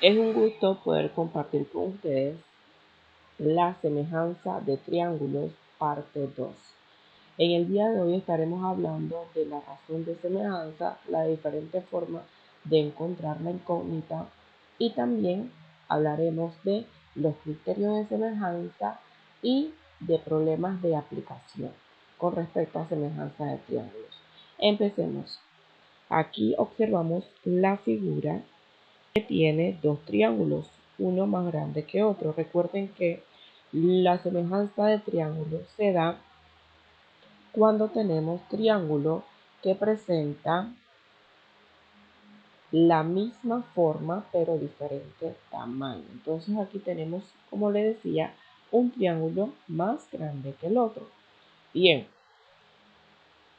Es un gusto poder compartir con ustedes la semejanza de triángulos, parte 2. En el día de hoy estaremos hablando de la razón de semejanza, la diferente forma de encontrar la incógnita y también hablaremos de los criterios de semejanza y de problemas de aplicación con respecto a semejanza de triángulos. Empecemos. Aquí observamos la figura que tiene dos triángulos, uno más grande que otro. Recuerden que la semejanza de triángulos se da cuando tenemos triángulos que presentan la misma forma pero diferente tamaño. Entonces aquí tenemos, como le decía, un triángulo más grande que el otro. Bien,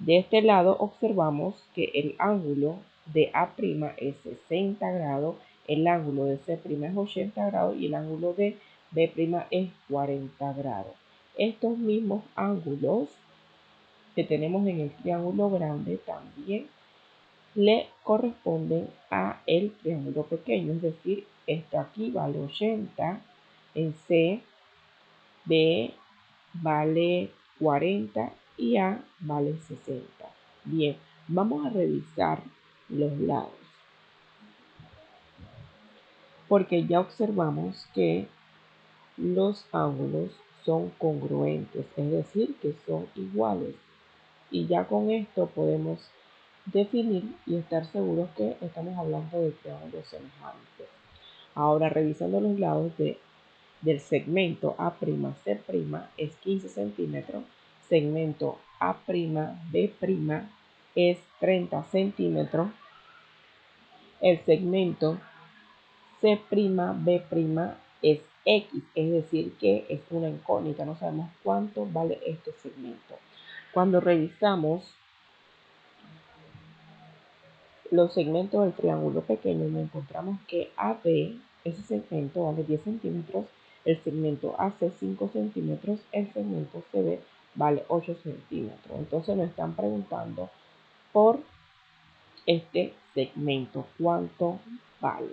de este lado observamos que el ángulo de A' es 60 grados, el ángulo de C' es 80 grados y el ángulo de B' es 40 grados. Estos mismos ángulos que tenemos en el triángulo grande también le corresponden a el triángulo pequeño, es decir, esto aquí vale 80, en C, B vale 40 y A vale 60. Bien, vamos a revisar los lados, porque ya observamos que los ángulos son congruentes, es decir, que son iguales. Y ya con esto podemos definir y estar seguros que estamos hablando de triángulos semejantes. Ahora, revisando los lados del segmento A'C' es 15 centímetros, segmento A'B' es 30 centímetros, el segmento C'B' es X, es decir que es una incógnita, no sabemos cuánto vale este segmento. Cuando revisamos los segmentos del triángulo pequeño, encontramos que AB, ese segmento vale 10 centímetros, el segmento AC 5 centímetros, el segmento CB vale 8 centímetros. Entonces nos están preguntando por este segmento, ¿cuánto vale?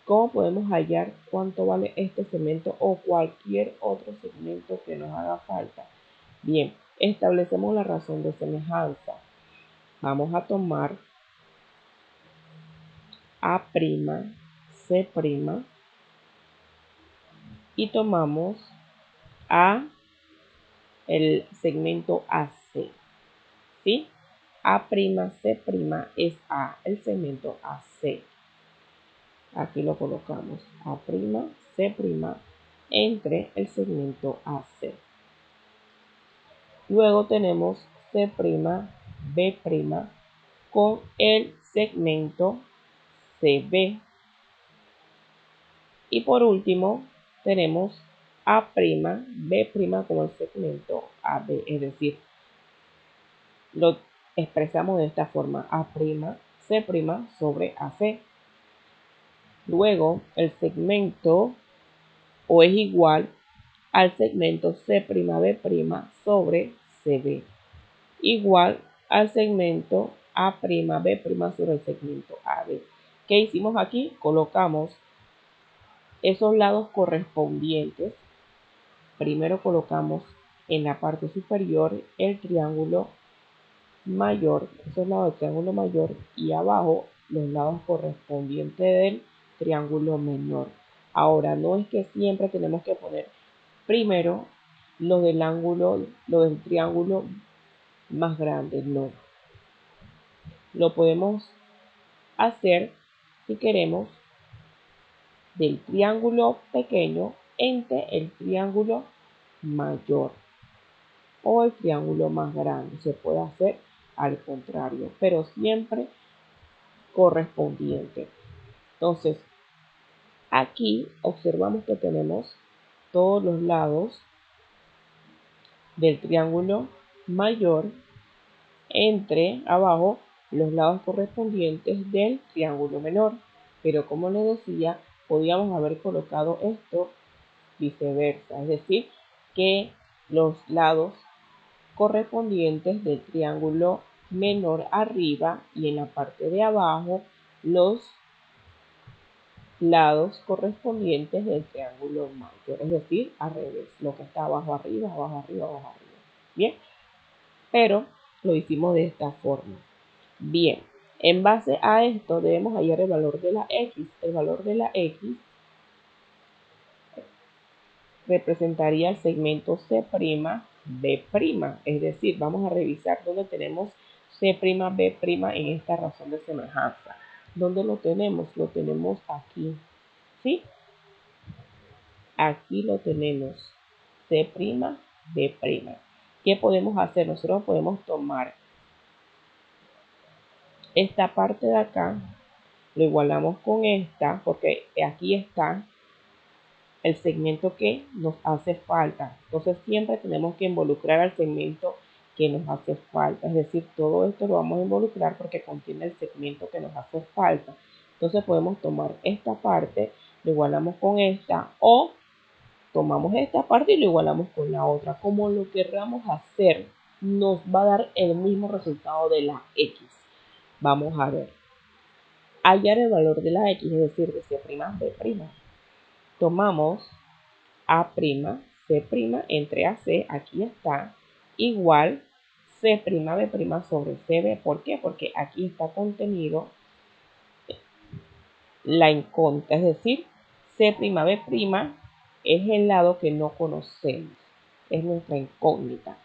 ¿Cómo podemos hallar cuánto vale este segmento o cualquier otro segmento que nos haga falta? Bien, establecemos la razón de semejanza. Vamos a tomar A', C' y tomamos el segmento AC, ¿sí? A', C' es A, el segmento AC. Aquí lo colocamos, A', C' entre el segmento AC. Luego tenemos C', B' con el segmento CB. Y por último, tenemos A', B' con el segmento AB, es decir, lo expresamos de esta forma, A', C' sobre AC. Luego, el segmento O es igual al segmento C'B' sobre CB, igual al segmento A'B' sobre el segmento AB. ¿Qué hicimos aquí? Colocamos esos lados correspondientes. Primero colocamos en la parte superior el triángulo mayor, esos lados del triángulo mayor, y abajo los lados correspondientes del triángulo menor. Ahora, no es que siempre tenemos que poner primero lo del ángulo, lo del triángulo más grande, no. Lo podemos hacer si queremos del triángulo pequeño entre el triángulo mayor o el triángulo más grande. Se puede hacer al contrario, pero siempre correspondiente. Entonces, aquí observamos que tenemos todos los lados del triángulo mayor entre abajo los lados correspondientes del triángulo menor. Pero como les decía, podíamos haber colocado esto viceversa, es decir, que los lados correspondientes del triángulo menor arriba y en la parte de abajo los lados correspondientes del triángulo mayor, es decir, al revés, lo que está abajo arriba, abajo arriba, abajo arriba. Bien, pero lo hicimos de esta forma. Bien, en base a esto debemos hallar el valor de la x. El valor de la x representaría el segmento C'B', es decir, vamos a revisar dónde tenemos C'B' en esta razón de semejanza. ¿Dónde lo tenemos? Lo tenemos aquí, ¿sí? Aquí lo tenemos, C'B'. ¿Qué podemos hacer? Nosotros podemos tomar esta parte de acá, lo igualamos con esta, porque aquí está el segmento que nos hace falta. Entonces siempre tenemos que involucrar al segmento que nos hace falta. Es decir, todo esto lo vamos a involucrar porque contiene el segmento que nos hace falta. Entonces podemos tomar esta parte, lo igualamos con esta, o tomamos esta parte y lo igualamos con la otra. Como lo querramos hacer, nos va a dar el mismo resultado de la x. Vamos a ver. Hallar el valor de la x, es decir, de C'B'. Tomamos A', C' entre AC, aquí está, igual C'B' sobre CB. ¿Por qué? Porque aquí está contenido la incógnita, es decir, C'B' es el lado que no conocemos, es nuestra incógnita.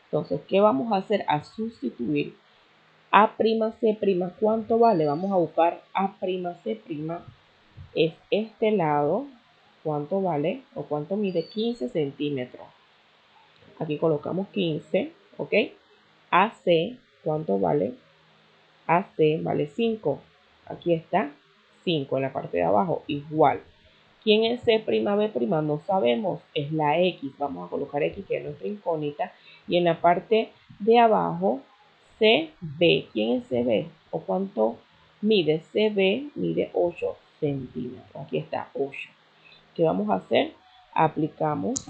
Entonces, ¿qué vamos a hacer? A sustituir A'C', ¿cuánto vale? Vamos a buscar A'C', es este lado, ¿cuánto vale? O cuánto mide, 15 centímetros. Aquí colocamos 15, ¿ok? AC, ¿cuánto vale? AC vale 5. Aquí está 5 en la parte de abajo, igual. ¿Quién es C'B'? No sabemos, es la X. Vamos a colocar X, que es nuestra incógnita. Y en la parte de abajo, CB. ¿Quién es CB? ¿O cuánto mide? CB mide 8 centímetros. Aquí está 8. ¿Qué vamos a hacer? Aplicamos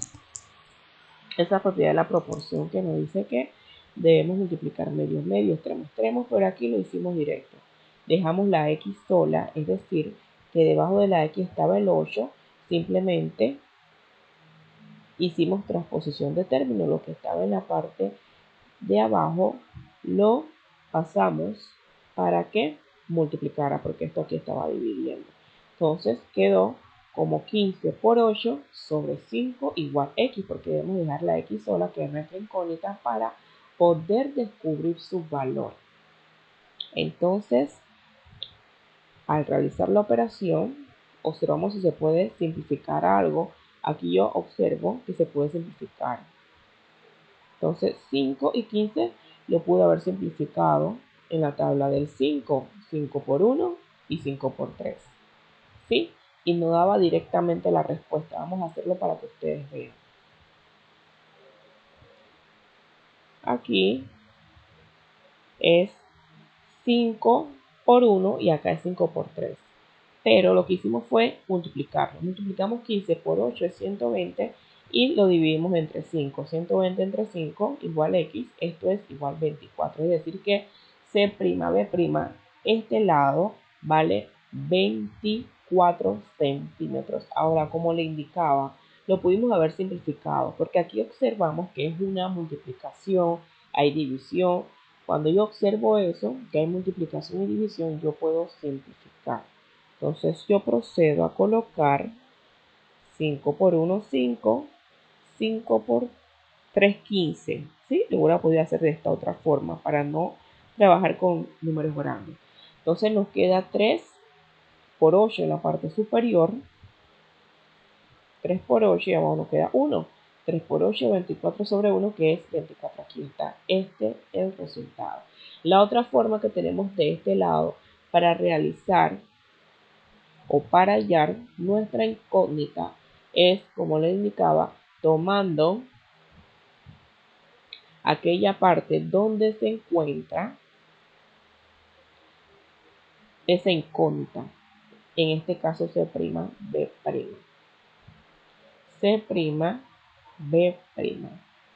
esa propiedad de la proporción que nos dice que debemos multiplicar medio, medio, extremo, extremo, pero aquí lo hicimos directo. Dejamos la x sola, es decir, que debajo de la x estaba el 8, simplemente hicimos transposición de término, lo que estaba en la parte de abajo lo pasamos para que multiplicara, porque esto aquí estaba dividiendo. Entonces quedó como 15 por 8 sobre 5 igual x, porque debemos dejar la x sola, que es nuestra incógnita, para poder descubrir su valor. Entonces, al realizar la operación, observamos si se puede simplificar algo. Aquí yo observo que se puede simplificar. Entonces 5 y 15 lo pude haber simplificado en la tabla del 5. 5 por 1 y 5 por 3. ¿Sí? Y no daba directamente la respuesta. Vamos a hacerlo para que ustedes vean. Aquí es 5 por 1 y acá es 5 por 3. Pero lo que hicimos fue multiplicarlo. Multiplicamos 15 por 8 es 120 y lo dividimos entre 5. 120 entre 5 igual x. Esto es igual 24. Es decir que C'B', este lado vale 24 centímetros. Ahora, como le indicaba, lo pudimos haber simplificado porque aquí observamos que es una multiplicación, hay división. Cuando yo observo eso, que hay multiplicación y división, yo puedo simplificar. Entonces yo procedo a colocar 5 por 1, 5, 5 por 3, 15. ¿Sí? Lo hubiera podido hacer de esta otra forma para no trabajar con números grandes. Entonces nos queda 3 por 8 en la parte superior. 3 por 8 y abajo nos queda 1. 3 por 8, 24 sobre 1, que es 24. Aquí está. Este es el resultado. La otra forma que tenemos de este lado para realizar o para hallar nuestra incógnita es, como le indicaba, tomando aquella parte donde se encuentra esa incógnita. En este caso C'B'. C'B'.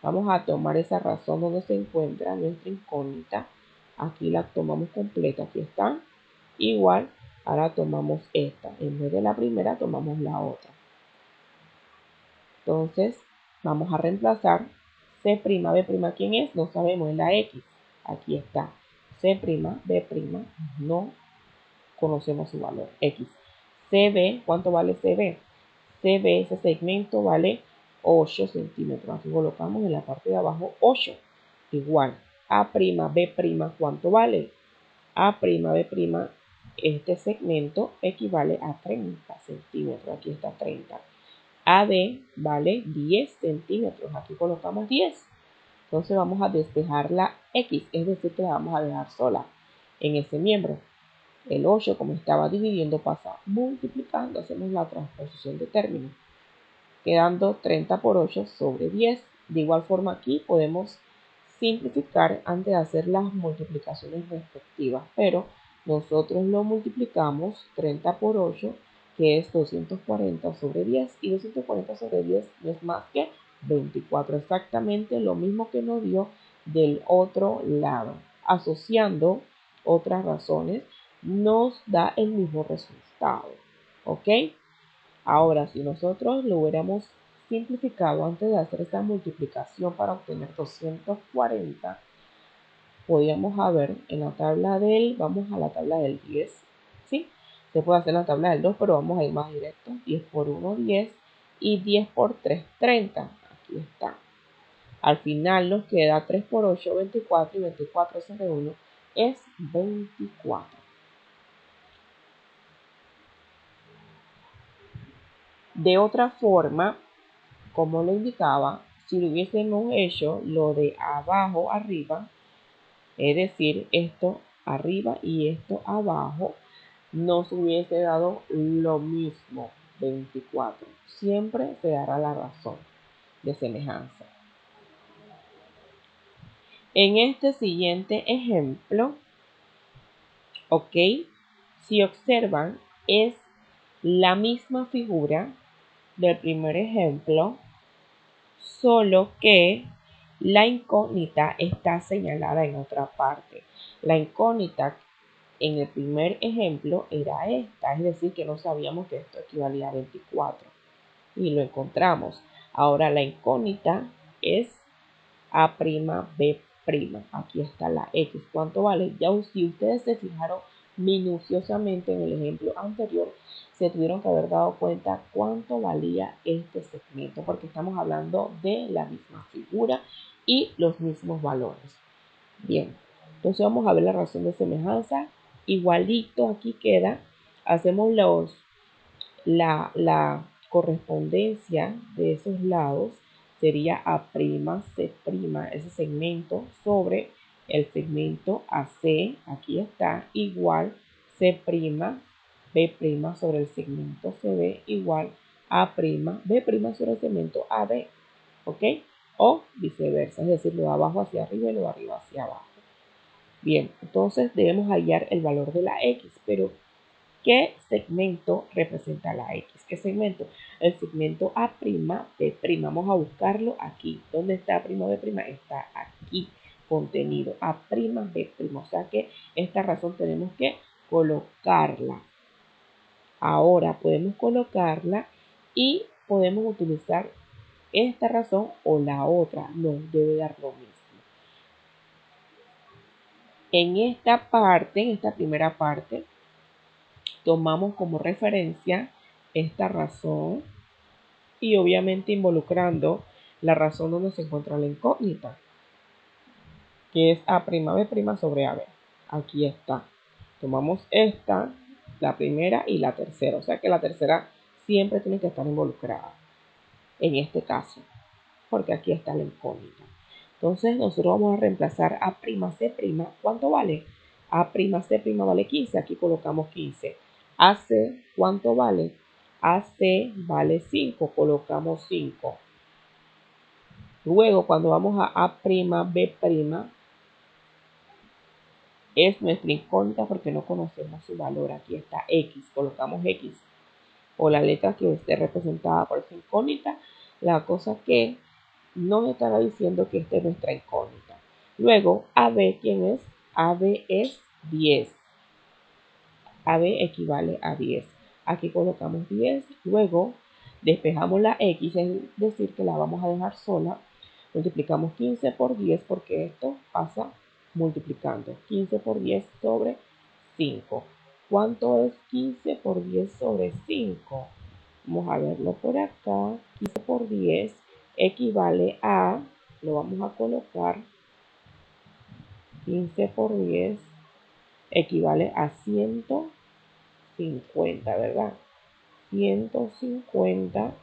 Vamos a tomar esa razón donde se encuentra nuestra incógnita. Aquí la tomamos completa. Aquí está. Igual Ahora tomamos esta. En vez de la primera, tomamos la otra. Entonces, vamos a reemplazar C', B', ¿quién es? No sabemos, es la X. Aquí está. C', B', no conocemos su valor, X. CB, ¿cuánto vale CB? CB, ese segmento vale 8 centímetros. Aquí colocamos en la parte de abajo 8. Igual, A', B', ¿cuánto vale? A', B', este segmento equivale a 30 centímetros. Aquí está 30. AD vale 10 centímetros. Aquí colocamos 10. Entonces vamos a despejar la X, es decir, que la vamos a dejar sola en ese miembro. El 8, como estaba dividiendo, pasa multiplicando. Hacemos la transposición de términos, quedando 30 por 8 sobre 10. De igual forma aquí podemos simplificar antes de hacer las multiplicaciones respectivas, pero nosotros lo multiplicamos 30 por 8, que es 240 sobre 10, y 240 sobre 10 no es más que 24, exactamente lo mismo que nos dio del otro lado. Asociando otras razones nos da el mismo resultado, ¿ok? Ahora, si nosotros lo hubiéramos simplificado antes de hacer esta multiplicación para obtener 240, podríamos ver en la tabla del, vamos a la tabla del 10, ¿sí? Se puede hacer la tabla del 2, pero vamos a ir más directo. 10 por 1, 10, y 10 por 3, 30. Aquí está. Al final nos queda 3 por 8, 24, y 24 sobre 1 es 24. De otra forma, como le indicaba, si lo hubiésemos hecho lo de abajo arriba, es decir, esto arriba y esto abajo, nos hubiese dado lo mismo, 24. Siempre se dará la razón de semejanza. En este siguiente ejemplo, ok, si observan, es la misma figura del primer ejemplo, solo que la incógnita está señalada en otra parte. La incógnita en el primer ejemplo era esta, es decir, que no sabíamos que esto equivalía a 24 y lo encontramos. Ahora la incógnita es A', B'. Aquí está la X. ¿Cuánto vale? Ya si ustedes se fijaron minuciosamente en el ejemplo anterior, se tuvieron que haber dado cuenta cuánto valía este segmento, porque estamos hablando de la misma figura y los mismos valores. Bien, entonces vamos a ver la razón de semejanza. Igualito aquí queda. Hacemos la correspondencia de esos lados. Sería A', C', ese segmento sobre el segmento AC, aquí está, igual C', B' sobre el segmento CB, igual A', B' sobre el segmento AB, ¿ok? O viceversa, es decir, lo de abajo hacia arriba y lo de arriba hacia abajo. Bien, entonces debemos hallar el valor de la X, pero ¿qué segmento representa la X? ¿Qué segmento? El segmento A', B'. Vamos a buscarlo aquí. ¿Dónde está A', B'? Está aquí contenido. A', B'. O sea que esta razón tenemos que colocarla. Ahora podemos colocarla y podemos utilizar esta razón o la otra. Nos debe dar lo mismo. En esta parte, en esta primera parte, tomamos como referencia esta razón y obviamente involucrando la razón donde se encuentra la incógnita, que es A', B' sobre AB. Aquí está. Tomamos esta, la primera y la tercera. O sea que la tercera siempre tiene que estar involucrada en este caso, porque aquí está la incógnita. Entonces nosotros vamos a reemplazar A', C'. ¿Cuánto vale? A', C' vale 15. Aquí colocamos 15. AC, ¿cuánto vale? AC vale 5. Colocamos 5. Luego, cuando vamos a A', B', es nuestra incógnita porque no conocemos su valor. Aquí está X. Colocamos X. O la letra que esté representada por esa incógnita. La cosa que nos estará diciendo que esta es nuestra incógnita. Luego, AB, ¿quién es? AB es 10. AB equivale a 10. Aquí colocamos 10, luego despejamos la X, es decir, que la vamos a dejar sola. Multiplicamos 15 por 10 porque esto pasa multiplicando. 15 por 10 sobre 5. ¿Cuánto es 15 por 10 sobre 5? Vamos a verlo por acá. 15 por 10 equivale a, lo vamos a colocar, 15 por 10 equivale a 150, ¿verdad? 150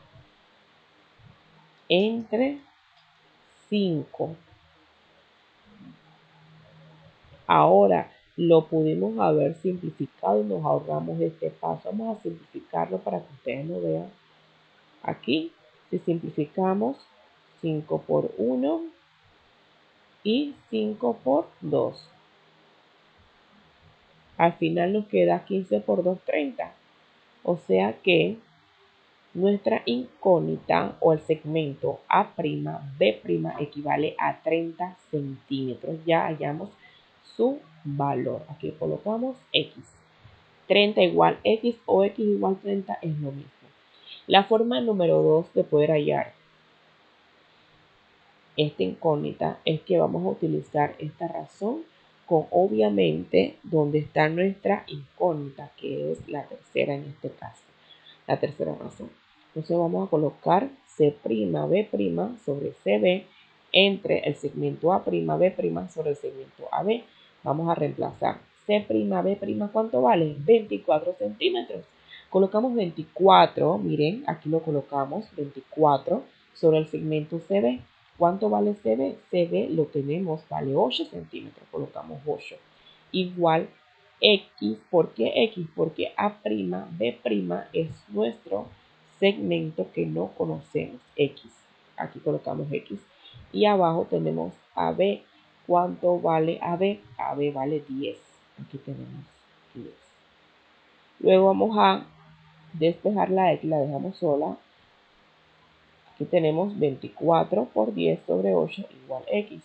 entre 5. Ahora lo pudimos haber simplificado y nos ahorramos este paso. Vamos a simplificarlo para que ustedes lo vean. Aquí, si simplificamos, 5 por 1 y 5 por 2. Al final nos queda 15 por 2, 30. O sea que nuestra incógnita o el segmento A'B' equivale a 30 centímetros. Ya hallamos su valor. Aquí colocamos X. 30 igual X o X igual 30 es lo mismo. La forma número 2 de poder hallar esta incógnita es que vamos a utilizar esta razón con obviamente donde está nuestra incógnita, que es la tercera en este caso. La tercera razón. Entonces vamos a colocar C'B' sobre CB entre el segmento A'B' sobre el segmento AB. Vamos a reemplazar C'B', ¿cuánto vale? 24 centímetros. Colocamos 24, miren, aquí lo colocamos, 24 sobre el segmento CB. ¿Cuánto vale CB? CB lo tenemos, vale 8 centímetros, colocamos 8. Igual X, ¿por qué X? Porque A'B' es nuestro segmento que no conocemos, X. Aquí colocamos X. Y abajo tenemos AB. ¿Cuánto vale AB? AB vale 10. Aquí tenemos 10. Luego vamos a despejar la X, la dejamos sola. Aquí tenemos 24 por 10 sobre 8 igual X.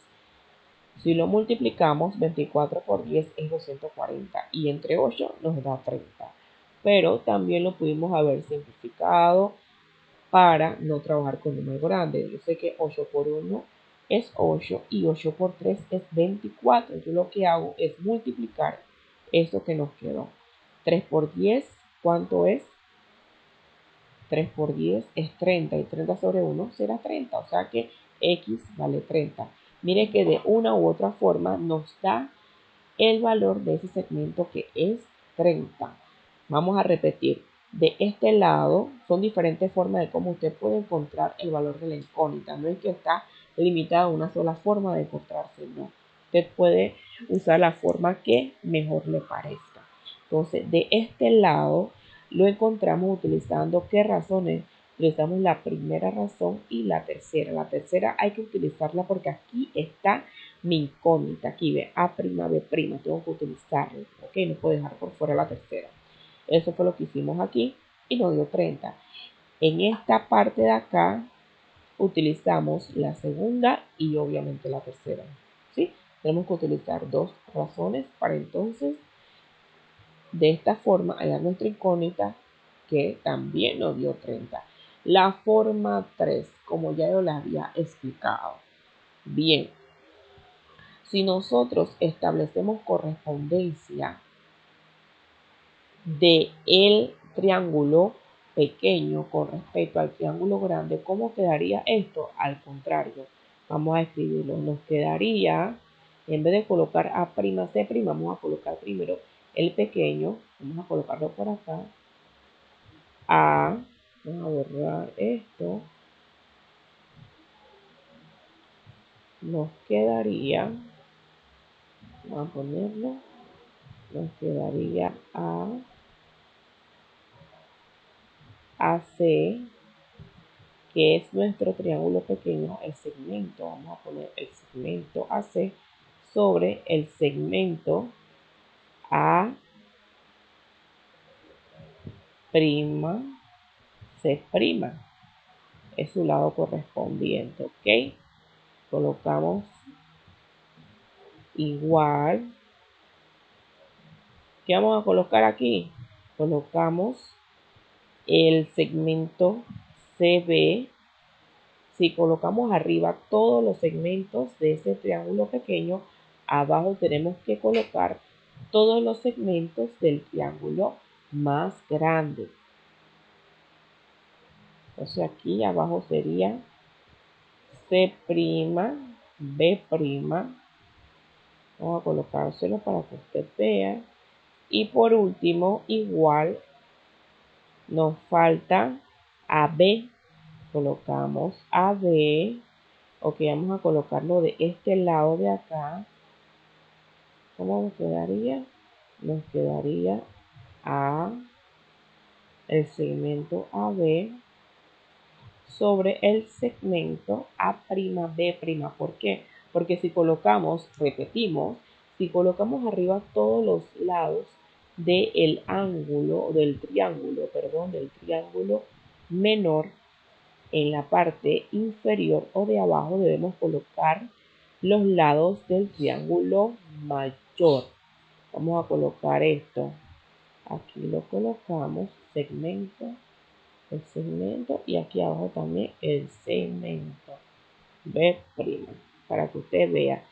Si lo multiplicamos, 24 por 10 es 240 y entre 8 nos da 30. Pero también lo pudimos haber simplificado para no trabajar con número grande. Yo sé que 8 por 1 es 8 y 8 por 3 es 24. Yo lo que hago es multiplicar eso que nos quedó. 3 por 10, ¿cuánto es? 3 por 10 es 30 y 30 sobre 1 será 30. O sea que X vale 30. Mire que de una u otra forma nos da el valor de ese segmento que es 30. Vamos a repetir. De este lado son diferentes formas de cómo usted puede encontrar el valor de la incógnita. No es que está limitada a una sola forma de encontrarse, no. Usted puede usar la forma que mejor le parezca. Entonces, de este lado lo encontramos utilizando qué razones. Utilizamos la primera razón y la tercera. La tercera hay que utilizarla porque aquí está mi incógnita. Aquí ve A'B'. Tengo que utilizarlo. Ok, no puedo dejar por fuera la tercera. Eso fue lo que hicimos aquí y nos dio 30. En esta parte de acá utilizamos la segunda y obviamente la tercera. ¿Sí? Tenemos que utilizar dos razones para entonces de esta forma hallar nuestra incógnita que también nos dio 30. La forma 3, como ya yo la había explicado. Bien, si nosotros establecemos correspondencia de el triángulo pequeño con respecto al triángulo grande, ¿cómo quedaría esto? Al contrario, vamos a escribirlo. Nos quedaría, en vez de colocar A'C', vamos a colocar primero el pequeño. Vamos a colocarlo por acá. A, vamos a borrar esto. Nos quedaría, vamos a ponerlo, nos quedaría AC, que es nuestro triángulo pequeño, el segmento. Vamos a poner el segmento AC sobre el segmento A', C'. Es su lado correspondiente, ¿ok? Colocamos igual ¿Qué vamos a colocar aquí? Colocamos el segmento CB. Si colocamos arriba todos los segmentos de ese triángulo pequeño, abajo tenemos que colocar todos los segmentos del triángulo más grande. Entonces aquí abajo sería C', B'. Vamos a colocárselo para que usted vea. Y por último, igual nos falta AB. Colocamos AB. Ok, vamos a colocarlo de este lado de acá. ¿Cómo nos quedaría? Nos quedaría A, el segmento AB sobre el segmento A'B'. ¿Por qué? Porque si colocamos, repetimos, si colocamos arriba todos los lados del ángulo, del triángulo menor, en la parte inferior o de abajo debemos colocar los lados del triángulo mayor. Vamos a colocar esto. Aquí lo colocamos, segmento, el segmento y aquí abajo también el segmento B', para que usted vea.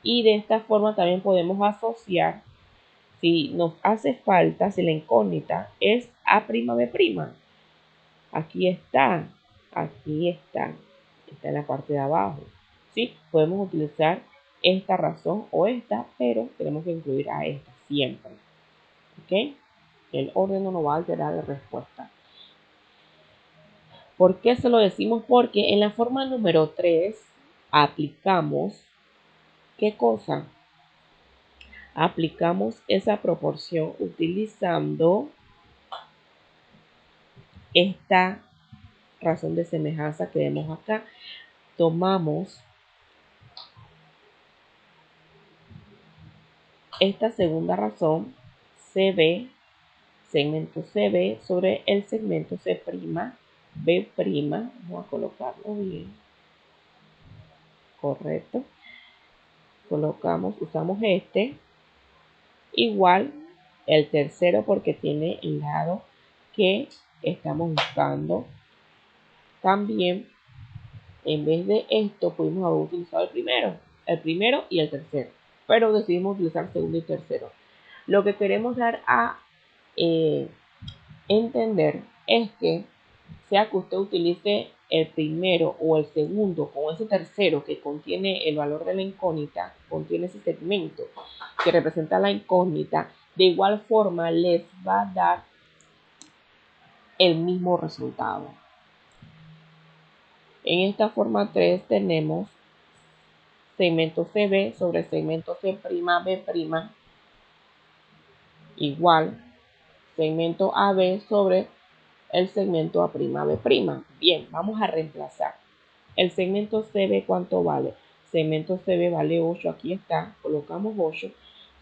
Y de esta forma también podemos asociar, si nos hace falta, si la incógnita es A'B'. Aquí está, está en la parte de abajo. ¿Sí? Podemos utilizar esta razón o esta, pero tenemos que incluir a esta siempre. ¿Ok? El orden no nos va a alterar la respuesta. ¿Por qué se lo decimos? Porque en la forma número 3 aplicamos, ¿qué cosa? Aplicamos esa proporción utilizando esta razón de semejanza que vemos acá. Tomamos esta segunda razón, CB, segmento CB sobre el segmento C', B'. Vamos a colocarlo bien. Correcto. Colocamos, usamos este. Igual el tercero porque tiene el lado que estamos buscando. También, en vez de esto, pudimos haber utilizado el primero y el tercero. Pero decidimos utilizar segundo y tercero. Lo que queremos dar a entender es que sea que usted utilice el primero o el segundo con ese tercero que contiene el valor de la incógnita, contiene ese segmento que representa la incógnita, de igual forma les va a dar el mismo resultado. En esta forma 3 tenemos segmento CB sobre segmento C', B', igual segmento AB sobre el segmento A'B'. Bien, vamos a reemplazar. El segmento CB, ¿cuánto vale? Segmento CB vale 8, aquí está, colocamos 8.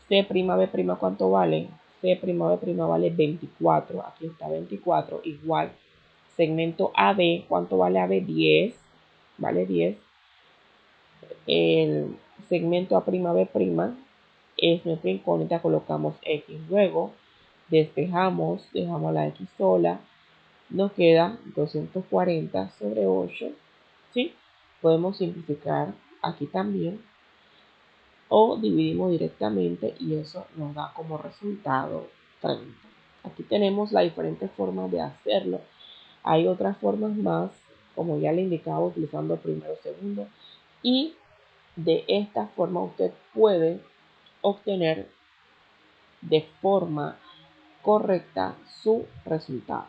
C'B', ¿cuánto vale? C'B' vale 24, aquí está 24, igual. Segmento AB, ¿cuánto vale AB? 10, vale 10. El segmento A'B' es nuestra incógnita, colocamos X. Luego, despejamos, dejamos la X sola. Nos queda 240 sobre 8, ¿sí? Podemos simplificar aquí también o dividimos directamente y eso nos da como resultado 30. Aquí tenemos las diferentes formas de hacerlo. Hay otras formas más, como ya le indicaba, utilizando primero, segundo. Y de esta forma usted puede obtener de forma correcta su resultado.